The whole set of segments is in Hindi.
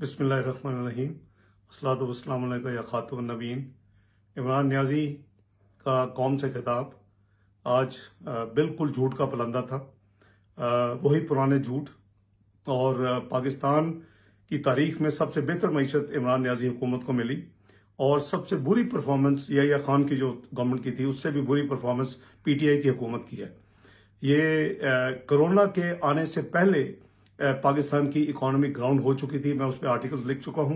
बिस्मिल्लाहिर्रहमानिर्रहीम। अस्सलातु वस्सलामु अलैका या खातमुन नबीयीन। इमरान नियाज़ी का कौम से खिताब आज बिल्कुल झूठ का पलंदा था। वही पुराने झूठ और पाकिस्तान की तारीख में सबसे बेहतर मईशत इमरान नियाज़ी हुकूमत को मिली और सबसे बुरी परफॉर्मेंस या खान की जो गवर्नमेंट की थी उससे भी बुरी परफॉर्मेंस पीटीआई की हुकूमत की है। ये कोरोना के आने से पहले पाकिस्तान की इकोनॉमी ग्राउंड हो चुकी थी। मैं उस पर आर्टिकल्स लिख चुका हूं।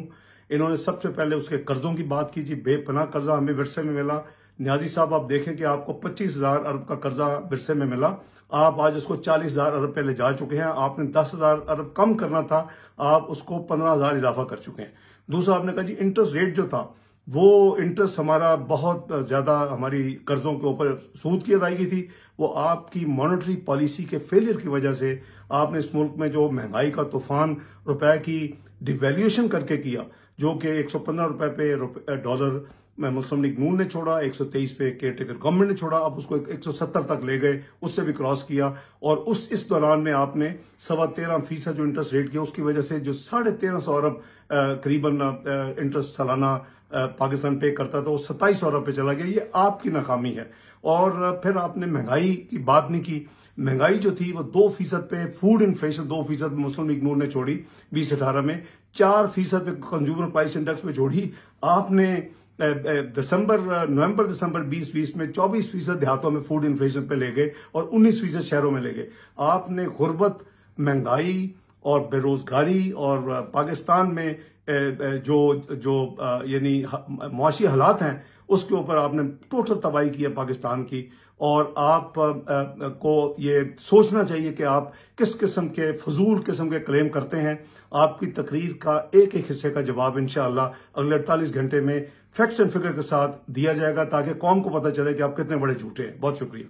इन्होंने सबसे पहले उसके कर्जों की बात की जी। बेपनाह कर्जा हमें विरसे में मिला। नियाजी साहब आप देखें कि आपको 25,000 अरब का कर्जा विरसे में मिला, आप आज उसको 40,000 अरब पे ले जा चुके हैं। आपने 10,000 अरब कम करना था, आप उसको 15,000 इजाफा कर चुके हैं। दूसरा आपने कहा जी इंटरेस्ट रेट जो था वो इंटरेस्ट हमारा बहुत ज्यादा हमारी कर्जों के ऊपर सूद की अदायगी थी। वो आपकी मॉनेटरी पॉलिसी के फेलियर की वजह से आपने इस मुल्क में जो महंगाई का तूफान रुपए की डिवैल्यूएशन करके किया, जो कि 115 रुपए पे डॉलर में मुस्लिम लीग नून ने छोड़ा, 123 पे केयरटेकर गवर्नमेंट ने छोड़ा, अब उसको 170 तक ले गए, उससे भी क्रॉस किया। और इस दौरान में आपने 13.25% जो इंटरेस्ट रेट किया, उसकी वजह से जो 1350 अरब करीबन इंटरेस्ट सालाना पाकिस्तान पे करता था वो 2700 अरब पे चला गया। ये आपकी नाकामी है। और फिर आपने महंगाई की बात नहीं की। महंगाई जो थी वो 2% पे, फूड इन्फ्लेशन 2% मुस्लिम लीग नून ने छोड़ी 2018 में, 4% पे कंज्यूमर प्राइस इंडेक्स पे छोड़ी आपने। नवंबर दिसंबर 2020 में 24% देहातों में फूड इन्फ्लेशन पे ले गए और 19% शहरों में ले गए। आपने गुर्बत, महंगाई और बेरोजगारी और पाकिस्तान में जो जो यानी मुआशी हालात हैं उसके ऊपर आपने टोटल तबाही की है पाकिस्तान की। और आप को ये सोचना चाहिए कि आप किस किस्म के फजूल किस्म के क्लेम करते हैं। आपकी तकरीर का एक एक हिस्से का जवाब इंशाअल्लाह अगले 48 घंटे में फैक्ट्स एंड फिगर के साथ दिया जाएगा, ताकि कौम को पता चले कि आप कितने बड़े झूठे हैं। बहुत शुक्रिया।